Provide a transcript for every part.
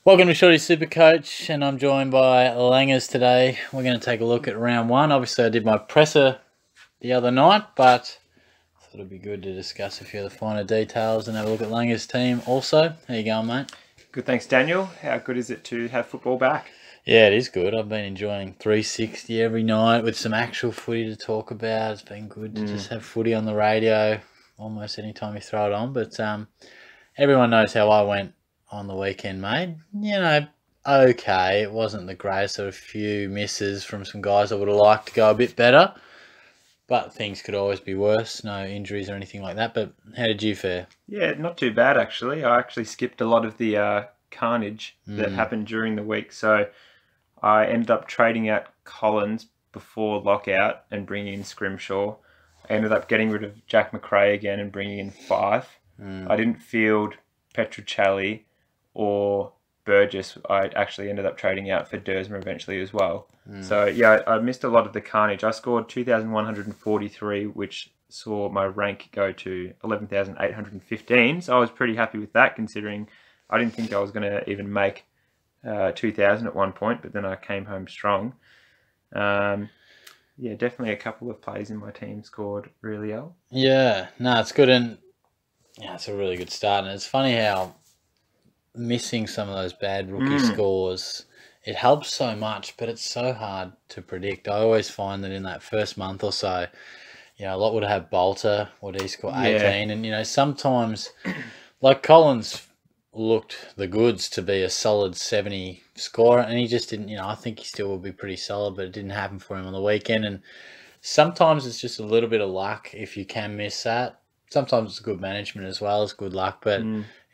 Welcome to Shorty's SuperCoach, and I'm joined by Langers today. We're going to take a look at round one. Obviously, I did my presser the other night, but I thought it'd be good to discuss a few of the finer details and have a look at Langers' team also. How you going, mate? Good, thanks, Daniel. How good is it to have football back? Yeah, it is good. I've been enjoying 360 every night with some actual footy to talk about. It's been good to just have footy on the radio almost any time you throw it on. But everyone knows how I went on the weekend, mate. Okay. It wasn't the greatest. There were a few misses from some guys I would have liked to go a bit better. But things could always be worse. No injuries or anything like that. But how did you fare? Yeah, not too bad, actually. I actually skipped a lot of the carnage that happened during the week. So I ended up trading out Collins before lockout and bringing in Scrimshaw. I ended up getting rid of Jack McRae again and bringing in Fife. I didn't field Petruccelli or Burgess. I actually ended up trading out for Dersma eventually as well. So yeah, I missed a lot of the carnage. I scored 2,143, which saw my rank go to 11,815. So I was pretty happy with that, considering I didn't think I was going to even make 2,000 at one point, but then I came home strong. Yeah, definitely a couple of players in my team scored really well. Yeah, no, it's good, and yeah, it's a really good start. And it's funny how missing some of those bad rookie scores, it helps so much, but it's so hard to predict. I always find that in that first month or so, a lot would have Bolter, would he score 18? And, sometimes, like Collins looked the goods to be a solid 70 scorer, and he just didn't, I think he still will be pretty solid, but it didn't happen for him on the weekend. And sometimes it's just a little bit of luck if you can miss that. Sometimes it's good management as well as good luck, but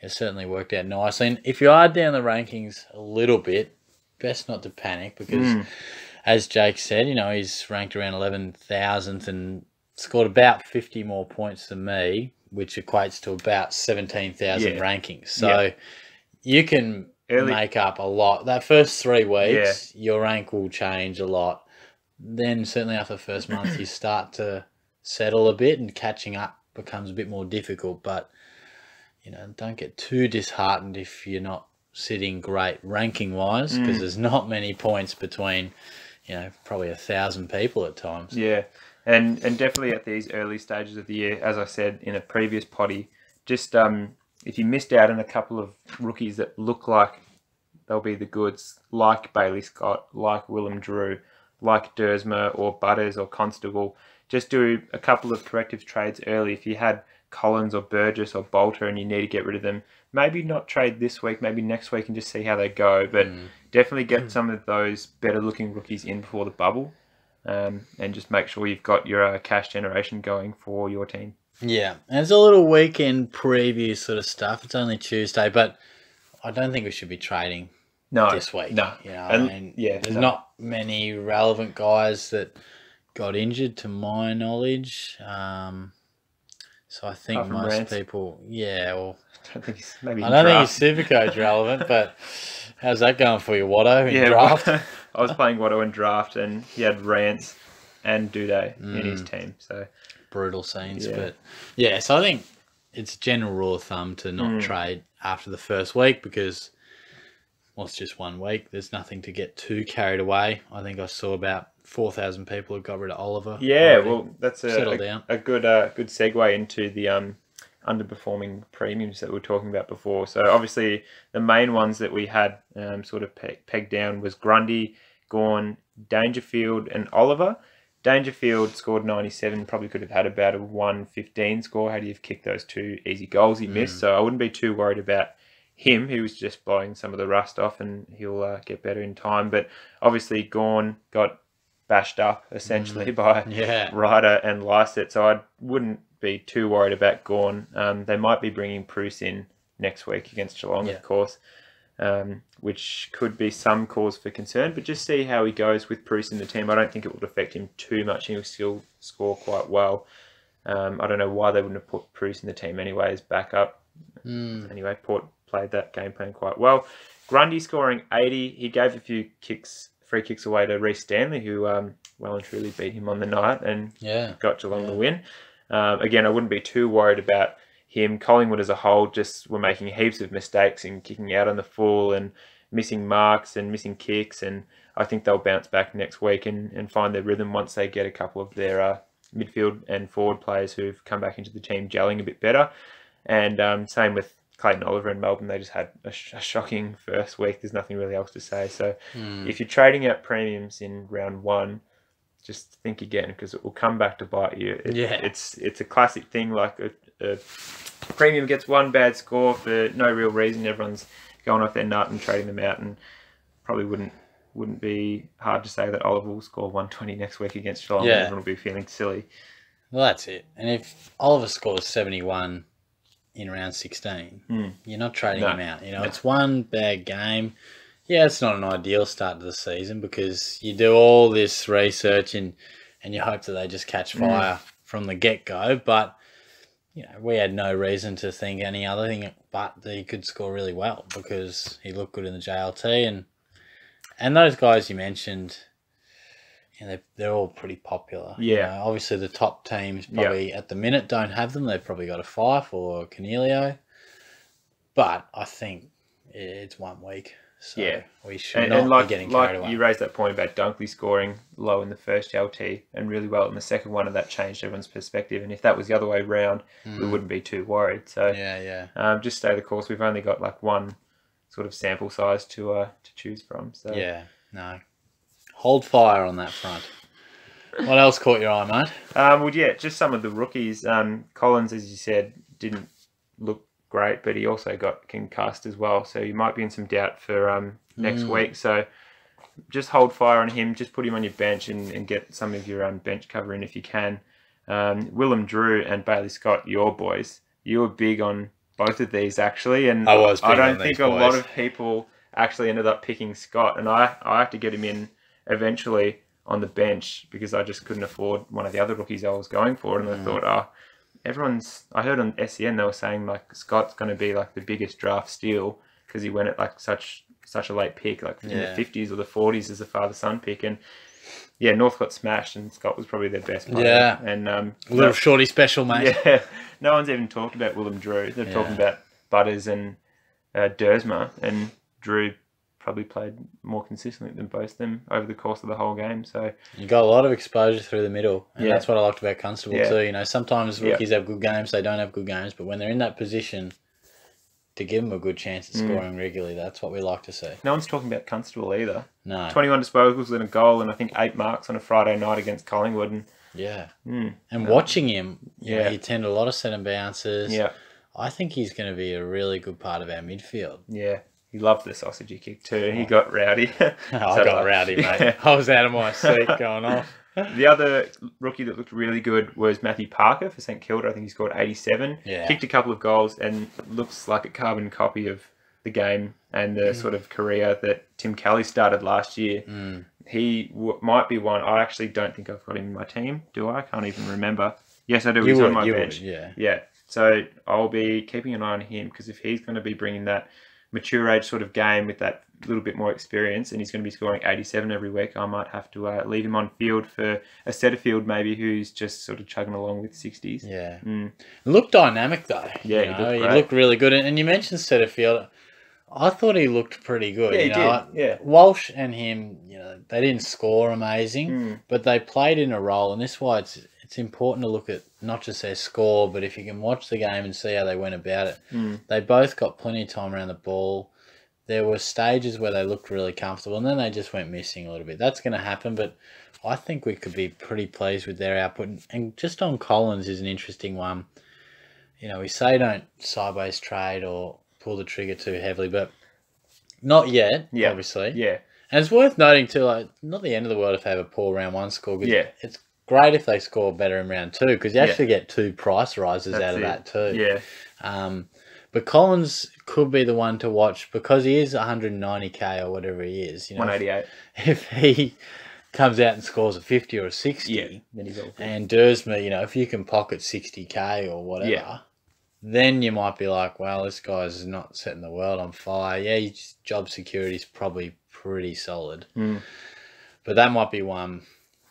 it certainly worked out nicely. And if you are down the rankings a little bit, best not to panic because, as Jake said, he's ranked around 11,000th and scored about 50 more points than me, which equates to about 17,000 rankings. So you can make up a lot. That first 3 weeks, your rank will change a lot. Then certainly after the first month, you start to settle a bit and catching up becomes a bit more difficult. But, don't get too disheartened if you're not sitting great ranking-wise because there's not many points between, probably 1,000 people at times. Yeah. And definitely at these early stages of the year, as I said in a previous potty, just if you missed out on a couple of rookies that look like they'll be the goods, like Bailey Scott, like Willem Drew, like Dersma or Butters or Constable, just do a couple of corrective trades early. If you had Collins or Burgess or Bolter and you need to get rid of them, maybe not trade this week, maybe next week and just see how they go. But definitely get some of those better looking rookies in before the bubble. And just make sure you've got your cash generation going for your team. Yeah, and it's a little weekend preview sort of stuff. It's only Tuesday, but I don't think we should be trading this week. No, there's not many relevant guys that got injured to my knowledge. So I think most people, well, I don't think he's SuperCoach relevant, but how's that going for you, Watto, in draft? Well, I was playing Watto in draft, and he had Rance and Duday in his team. So brutal scenes, but so I think it's a general rule of thumb to not trade after the first week because, well, it's just 1 week. There's nothing to get too carried away. I think I saw about 4,000 people who got rid of Oliver. Yeah, well, that's a good segue into the underperforming premiums that we were talking about before. So obviously the main ones that we had sort of pegged down was Grundy, Gawn, Dangerfield and Oliver. Dangerfield scored 97, probably could have had about a 115 score had he have kicked those 2 easy goals he missed. So I wouldn't be too worried about him. He was just blowing some of the rust off and he'll get better in time. But obviously Gawn got bashed up essentially by Ryder and Lysett. So I wouldn't be too worried about Gawn. They might be bringing Bruce in next week against Geelong, of course, which could be some cause for concern. But just see how he goes with Bruce in the team. I don't think it would affect him too much. He'll still score quite well. I don't know why they wouldn't have put Bruce in the team anyway as backup. Anyway, Port played that game plan quite well. Grundy scoring 80. He gave a few free kicks away to Reece Stanley, who well and truly beat him on the night and got Geelong the win. Again, I wouldn't be too worried about him. Collingwood as a whole just were making heaps of mistakes and kicking out on the full and missing marks and missing kicks, and I think they'll bounce back next week and find their rhythm once they get a couple of their midfield and forward players who've come back into the team gelling a bit better. And same with Clayton Oliver in Melbourne. They just had a shocking first week. There's nothing really else to say. So if you're trading out premiums in round 1, just think again, because it will come back to bite you. It's a classic thing. Like a premium gets one bad score for no real reason. Everyone's going off their nut and trading them out, and probably wouldn't be hard to say that Oliver will score 120 next week against Geelong. Yeah. Everyone will be feeling silly. Well, that's it. And if Oliver scores 71 in round 16, you're not trading him out. It's one bad game. Yeah, it's not an ideal start to the season because you do all this research and you hope that they just catch fire from the get-go. But, we had no reason to think any other thing but that he could score really well because he looked good in the JLT. And those guys you mentioned, they're all pretty popular. Yeah. Obviously, the top teams probably at the minute don't have them. They've probably got a Fife or a Cornelio. But I think it's 1 week. So we should not be getting carried away. You raised that point about Dunkley scoring low in the first LT and really well in the second one, and that changed everyone's perspective. And if that was the other way round, we wouldn't be too worried. So just stay the course. We've only got like one sort of sample size to choose from. So hold fire on that front. What else caught your eye, mate? Just some of the rookies. Collins, as you said, didn't look great, but he also got concussed as well, so you might be in some doubt for next week. So just hold fire on him. Just put him on your bench and get some of your bench cover in if you can. Willem Drew and Bailey Scott, your boys. You were big on both of these actually, and I don't think a lot of people actually ended up picking Scott, and I had to get him in eventually on the bench because I just couldn't afford one of the other rookies I was going for, and I thought, I heard on SEN they were saying like Scott's going to be like the biggest draft steal because he went at like such a late pick, like in the 50s or the 40s as a father-son pick, and North got smashed and Scott was probably their best player. And a little shorty special, mate. No one's even talked about Willem Drew. They're talking about Butters and Dersma, and Drew probably played more consistently than both of them over the course of the whole game. So you got a lot of exposure through the middle, and that's what I liked about Constable too. Sometimes rookies have good games, they don't have good games, but when they're in that position to give them a good chance at scoring regularly, that's what we like to see. No one's talking about Constable either. No. 21 disposals and a goal, and I think 8 marks on a Friday night against Collingwood. And watching him, he attended a lot of set and bounces. I think he's going to be a really good part of our midfield. He loved the sausage kick too. He got rowdy. I got rowdy, mate. I was out of my seat going off. The other rookie that looked really good was Matthew Parker for St Kilda. I think he scored 87. Kicked a couple of goals and looks like a carbon copy of the game and the sort of career that Tim Kelly started last year. He might be one. I actually don't think I've got him in my team. Do I? I can't even remember. Yes, I do. He's on my bench. So I'll be keeping an eye on him because if he's going to be bringing that mature age sort of game with that little bit more experience and he's going to be scoring 87 every week, I might have to leave him on field for a Setterfield maybe who's just sort of chugging along with 60s. It looked dynamic though. He looked really good. And you mentioned Setterfield. I thought he looked pretty good. He did. Walsh and him, they didn't score amazing, but they played in a role, and this is why it's important to look at not just their score, but if you can watch the game and see how they went about it. They both got plenty of time around the ball. There were stages where they looked really comfortable, and then they just went missing a little bit. That's going to happen, but I think we could be pretty pleased with their output. And just on Collins is an interesting one. We say don't sideways trade or pull the trigger too heavily, but not yet, obviously. And it's worth noting too, like, not the end of the world if they have a poor round 1 score. It's great if they score better in round 2 because you actually get 2 price rises out of that too. But Collins could be the one to watch because he is 190k or whatever he is. 188. If he comes out and scores a 50 or a 60, then he's all good. And Dersma, if you can pocket 60k or whatever, then you might be like, well, this guy's not setting the world on fire. His job security is probably pretty solid. But that might be one,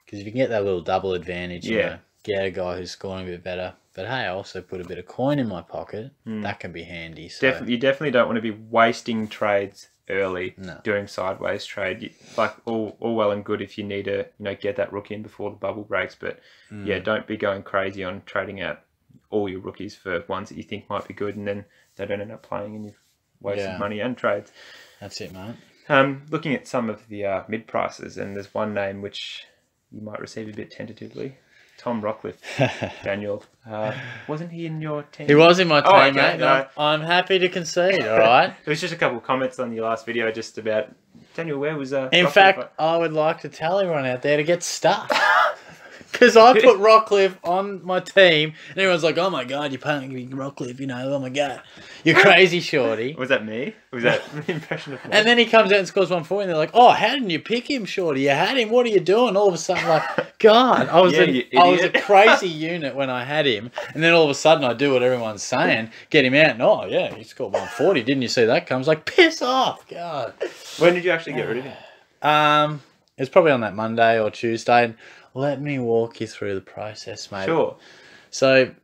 because if you can get that little double advantage, get a guy who's scoring a bit better. But hey, I also put a bit of coin in my pocket. That can be handy. So. You definitely don't want to be wasting trades early doing sideways trade. Like all well and good if you need to get that rookie in before the bubble breaks, but yeah, don't be going crazy on trading out all your rookies for ones that you think might be good, and then they don't end up playing and you've wasted money and trades. That's it, mate. Looking at some of the mid prices, and there's one name which you might receive a bit tentatively. Tom Rockcliffe, Daniel. Wasn't he in your team? He was in my team, mate. No, I'm happy to concede, all right? There was just a couple of comments on your last video just about, Daniel, where was... in fact, I would like to tell everyone out there to get stuck. Because I put Rockcliffe on my team, and everyone's like, oh my God, you're playing Rockcliffe, oh my God. You're crazy, Shorty. Was that me? Was that the impression of me? And then he comes out and scores 140, and they're like, oh, how didn't you pick him, Shorty? You had him. What are you doing? All of a sudden, like, God, I was a crazy unit when I had him. And then all of a sudden, I do what everyone's saying, get him out, and oh, yeah, he scored 140. Didn't you see that come? I was like, piss off, God. When did you actually get rid of him? It was probably on that Monday or Tuesday. And let me walk you through the process, mate. Sure. So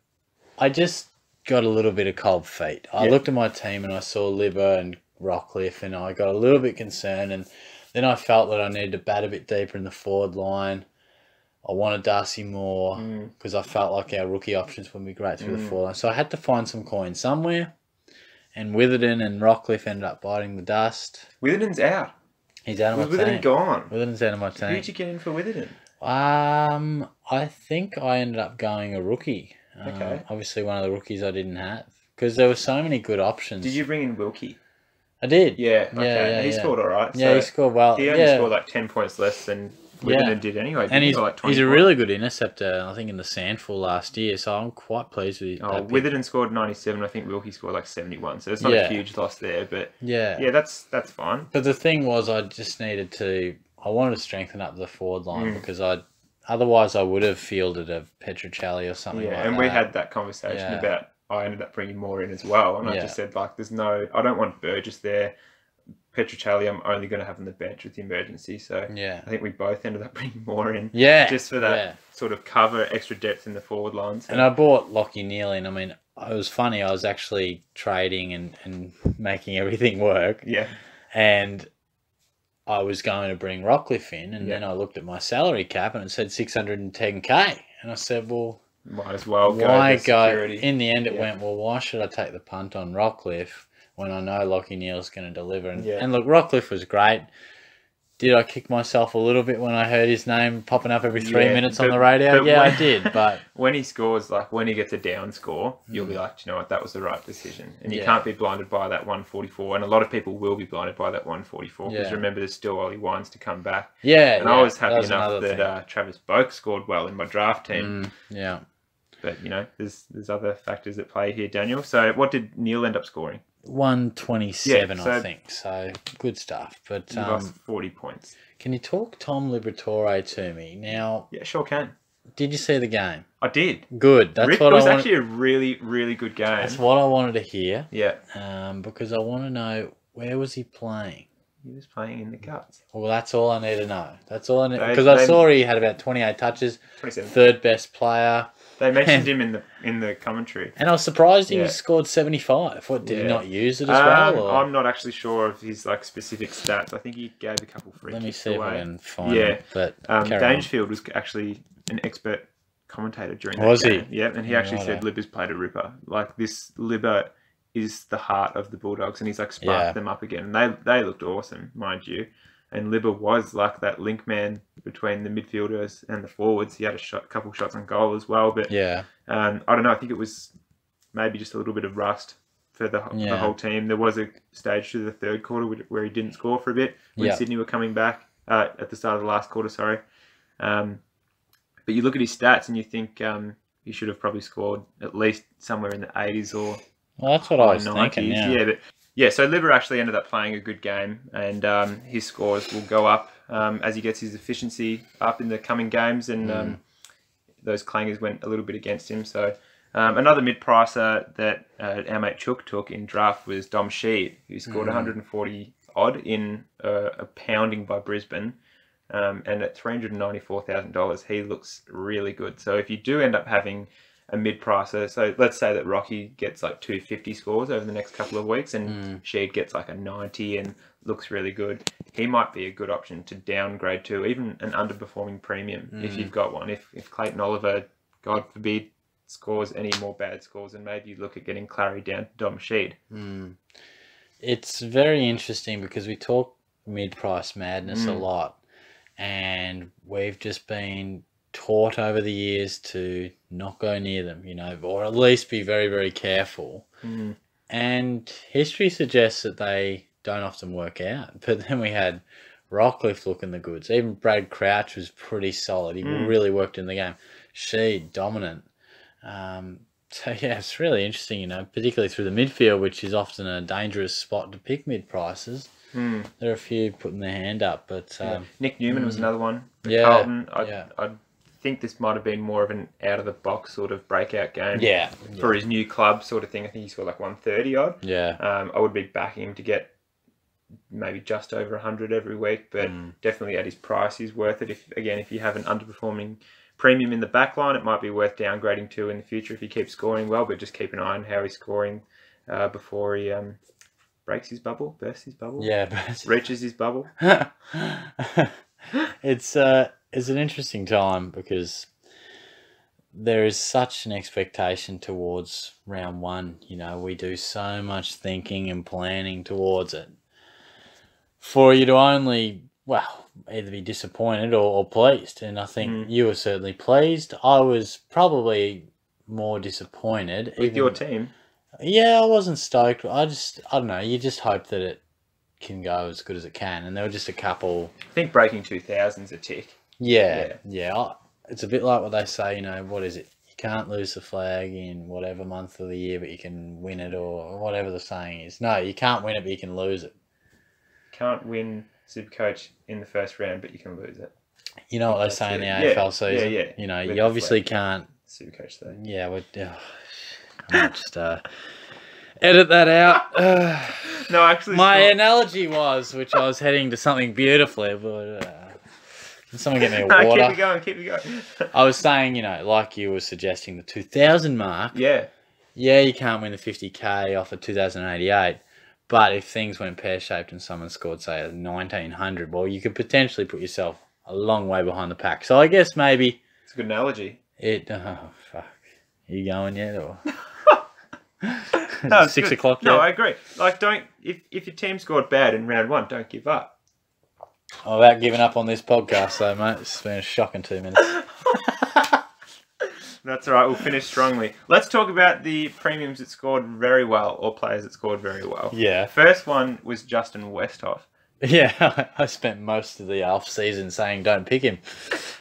I just got a little bit of cold feet. I looked at my team and I saw Libba and Rockcliffe, and I got a little bit concerned, and then I felt that I needed to bat a bit deeper in the forward line. I wanted Darcy more because I felt like our rookie options would be great through the forward line. So I had to find some coins somewhere, and Witherden and Rockcliffe ended up biting the dust. Witherden's out. He's out of my team. Witherden gone. Witherden's out of my team. Who'd you get in for Witherden? I think I ended up going a rookie. Okay. Obviously one of the rookies I didn't have because there were so many good options. Did you bring in Wilkie? I did. Yeah. Okay. Yeah, he scored all right. Yeah, he scored well. He only scored like 10 points less than Witherden did anyway. And he's a really good interceptor, I think, in the Sandful last year. So I'm quite pleased with that. Witherden scored 97. I think Wilkie scored like 71. So it's not a huge loss there. But yeah, that's fine. But the thing was, I just needed to. I wanted to strengthen up the forward line because otherwise I would have fielded a Petruccelli or something like that. Yeah, and we had that conversation about I ended up bringing more in as well. And I just said, like, I don't want Burgess there. Petruccelli, I'm only going to have on the bench with the emergency. So I think we both ended up bringing more in. Yeah. Just for that sort of cover, extra depth in the forward lines. So. And I bought Lockie Neal in. I mean, it was funny. I was actually trading and making everything work. Yeah. And I was going to bring Rockcliffe in, and then I looked at my salary cap and it said 610k, and I said, "Well, might as well why go?" In the end, it went, "Well, why should I take the punt on Rockcliffe when I know Lockie Neal's going to deliver?" And look, Rockcliffe was great. Did I kick myself a little bit when I heard his name popping up every 3 minutes on the radio? Yeah, I did. But when he scores, like when he gets a down score, you'll be like, you know what, that was the right decision. And you can't be blinded by that 144. And a lot of people will be blinded by that 144 because remember, there's still Ollie Wines to come back. Yeah, and I was happy enough that Travis Boak scored well in my draft team. Yeah, but there's other factors at play here, Daniel. So what did Neil end up scoring? 127, I think. So good stuff. But you lost 40 points. Can you talk Tom Liberatore to me now? Yeah, sure can. Did you see the game? I did. Good. That's what it was actually a really, really good game. That's what I wanted to hear. Yeah. Because I want to know, where was he playing? He was playing in the guts. Well, that's all I need to know. That's all I need. Because I saw he had about 28 touches. 27. Third best player. They mentioned him in the commentary. And I was surprised he scored 75. What, did he not use it as well? Or? I'm not actually sure of his specific stats. I think he gave a couple free kicks away. Let me see if I can find it. But Dangerfield was actually an expert commentator during that game. Was he? Yeah, and he actually said Libba's played a ripper. Like, this Libba is the heart of the Bulldogs, and he's sparked them up again. And they looked awesome, mind you. And Libba was like that link man between the midfielders and the forwards. He had a couple shots on goal as well. But I don't know. I think it was maybe just a little bit of rust for the whole team. There was a stage through the third quarter where he didn't score for a bit when Sydney were coming back at the start of the last quarter. Sorry, but you look at his stats and you think he should have probably scored at least somewhere in the 80s or. Well, that's what I was thinking. Yeah, so Libba actually ended up playing a good game, and his scores will go up as he gets his efficiency up in the coming games, and those clangers went a little bit against him. So another mid-pricer that our mate Chook took in draft was Dom Sheed, who scored 140 odd in a pounding by Brisbane, and at $394,000, he looks really good. So if you do end up having a mid-pricer. So let's say that Rocky gets like 250 scores over the next couple of weeks, and Sheed gets like a 90 and looks really good. He might be a good option to downgrade to, even an underperforming premium if you've got one. If Clayton Oliver, God forbid, scores any more bad scores, and maybe you look at getting Clary down to Dom Sheed. It's very interesting because we talk mid-price madness a lot, and we've just been taught over the years to not go near them, you know, or at least be very, very careful. And history suggests that they don't often work out. But then we had Rockcliffe looking the goods. Even Brad Crouch was pretty solid. He really worked in the game. Sheed, dominant. So, yeah, it's really interesting, you know, particularly through the midfield, which is often a dangerous spot to pick mid-prices. There are a few putting their hand up, but... Nick Newman was another one. Yeah, Carlton, I think this might have been more of an out-of-the-box sort of breakout game for his new club sort of thing. I think he scored like 130 odd. I would be backing him to get maybe just over 100 every week, but definitely at his price he's worth it. If you have an underperforming premium in the back line, it might be worth downgrading to in the future if he keeps scoring well, but just keep an eye on how he's scoring before he bursts his bubble, reaches his bubble. It's an interesting time because there is such an expectation towards round one. You know, we do so much thinking and planning towards it. For you to only, well, either be disappointed or pleased. And I think you were certainly pleased. I was probably more disappointed. With your team? Yeah, I wasn't stoked. I don't know, you just hope that it can go as good as it can. And there were just a couple... I think breaking 2,000's a tick. Yeah. It's a bit like what they say, you know, what is it? You can't lose the flag in whatever month of the year, but you can win it, or whatever the saying is. No, you can't win it, but you can lose it. Can't win SuperCoach in the first round, but you can lose it. You know what they say in the AFL season? Yeah. You know, you obviously can't... SuperCoach though. Yeah, I might just edit that out. No, actually... My analogy was, which I was heading to something beautifully, but... Can someone get me a water? Keep it going. I was saying, you know, like you were suggesting, the 2,000 mark. Yeah, you can't win the 50k off of 2,088. But if things went pear-shaped and someone scored, say, a 1,900, well, you could potentially put yourself a long way behind the pack. So I guess maybe... It's a good analogy. Oh, fuck. Are you going yet, or...? No, it's 6 good. o'clock yet? No, I agree. Like, if your team scored bad in round one, don't give up. Oh, without giving up on this podcast, though, mate. It's been a shocking 2 minutes. That's all right. We'll finish strongly. Let's talk about the premiums that scored very well, or players that scored very well. Yeah. First one was Justin Westhoff. Yeah, I spent most of the off-season saying don't pick him.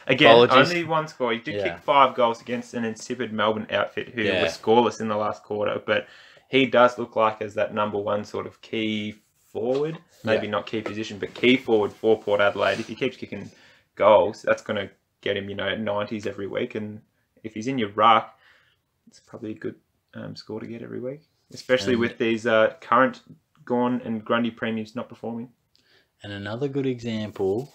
Again, Apologies. only one score. He did kick 5 goals against an insipid Melbourne outfit who were scoreless in the last quarter, but he does look like as that number one sort of key forward. Maybe not key position, but key forward for Port Adelaide. If he keeps kicking goals, that's going to get him, 90s every week. And if he's in your ruck, it's probably a good score to get every week, especially with these current Gawn and Grundy premiums not performing. And another good example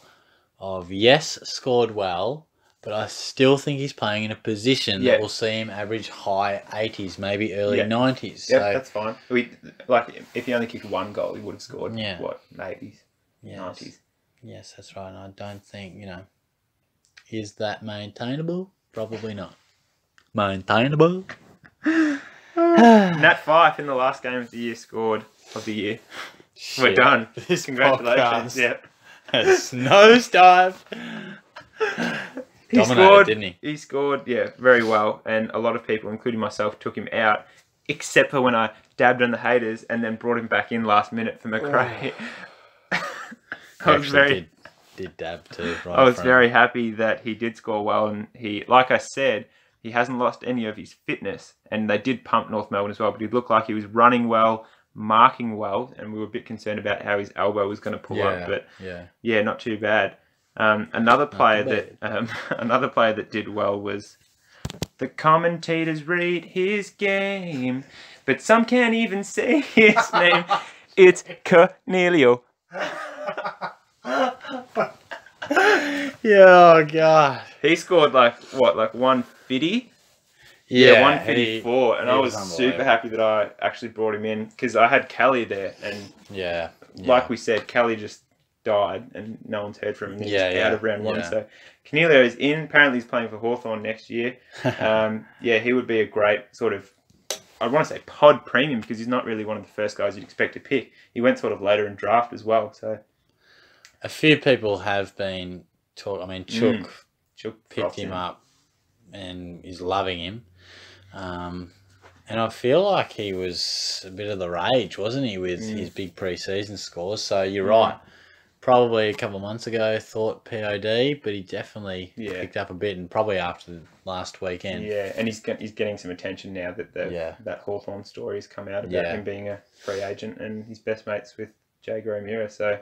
of, scored well, but I still think he's playing in a position that will see him average high 80s, maybe early 90s. Yeah, that's fine. If he only kicked 1 goal, he would have scored, 80s, 90s? Yes, that's right. And I don't think, is that maintainable? Probably not. Maintainable? Nat Fyfe in the last game of the year scored of the year. Shit. We're done. This Congratulations. Has nosedive. Dominated, scored, didn't he? He scored, very well. And a lot of people, including myself, took him out, except for when I dabbed on the haters and then brought him back in last minute for McRae. I was did dab too. Right, I was very happy that he did score well, and he, like I said, he hasn't lost any of his fitness. And they did pump North Melbourne as well, but he looked like he was running well, marking well, and we were a bit concerned about how his elbow was going to pull up. But not too bad. Another player that did well was the commentators read his game, but some can't even say his name. It's Cornelio. Oh god. He scored like 150. Yeah, 154, and I was super happy that I actually brought him in because I had Kelly there, and like we said, Kelly just died, and no one's heard from him. He's out of round one, so Canelio is in. Apparently, he's playing for Hawthorn next year. He would be a great sort of, I want to say pod premium because he's not really one of the first guys you'd expect to pick. He went sort of later in draft as well, so a few people have been talking. I mean, Chook picked him up and is loving him. And I feel like he was a bit of the rage, wasn't he, with his big pre-season scores? So you're right. Probably a couple of months ago thought POD, but he definitely picked up a bit, and probably after the last weekend. Yeah, and he's getting some attention now that that Hawthorn story has come out about him being a free agent, and his best mates with Jager O'Meara. So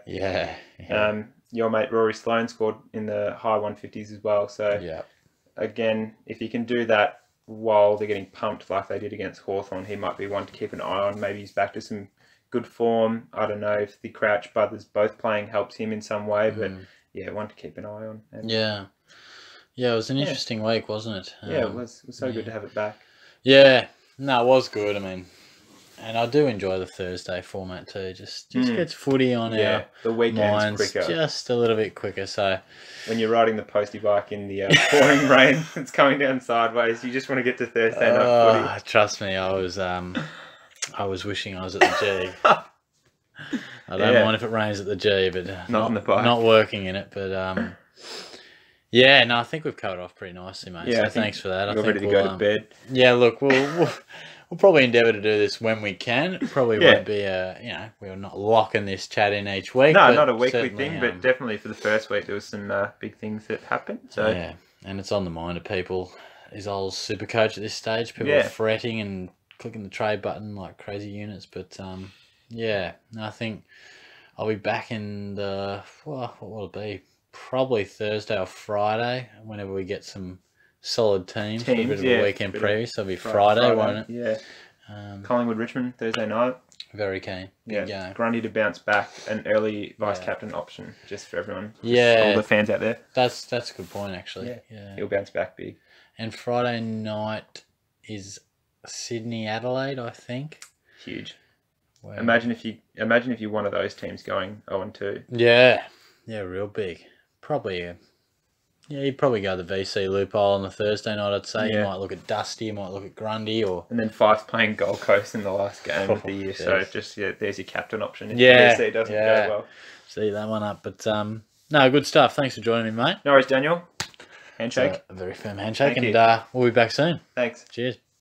your mate Rory Sloane scored in the high 150s as well. So again, if he can do that while they're getting pumped like they did against Hawthorn, he might be one to keep an eye on. Maybe he's back to some good form. I don't know if the Crouch brothers both playing helps him in some way, but one to keep an eye on. And it was an interesting week, wasn't it? It was so good to have it back. Yeah, no, it was good. I mean, and I do enjoy the Thursday format too. Just gets footy on our the weekend's quicker, just a little bit quicker. So when you're riding the postie bike in the pouring rain, it's coming down sideways. You just want to get to Thursday night footy. Trust me, I was wishing I was at the G. I don't mind if it rains at the G, but not on the bike. Not working in it. But I think we've covered off pretty nicely, mate. So thanks for that. I think ready to go to bed. Yeah, look, we'll probably endeavour to do this when we can. It probably won't be we're not locking this chat in each week. No, not a weekly thing, but definitely for the first week there was some big things that happened. So and it's on the mind of people. Is old SuperCoach at this stage? People are fretting and clicking the trade button like crazy units, but I think I'll be back in the what will it be? Probably Thursday or Friday, whenever we get some solid teams for a bit of a weekend preview. So it'll be Friday, won't it? Yeah. Collingwood Richmond Thursday night. Very keen. Good game. Grundy to bounce back, an early vice captain option just for everyone. All the fans out there. That's a good point actually. Yeah. He'll bounce back big. And Friday night is Sydney Adelaide, I think. Huge. Wow. Imagine if you one of those teams going 0-2. Yeah, real big. Probably you'd probably go the VC loophole on the Thursday night, I'd say. You might look at Dusty, you might look at Grundy, and then Fyfe's playing Gold Coast in the last game of the year. So just there's your captain option if the VC doesn't go well. See that one up. But no, good stuff. Thanks for joining me, mate. No worries, Daniel. Handshake. A very firm handshake, and we'll be back soon. Thanks. Cheers.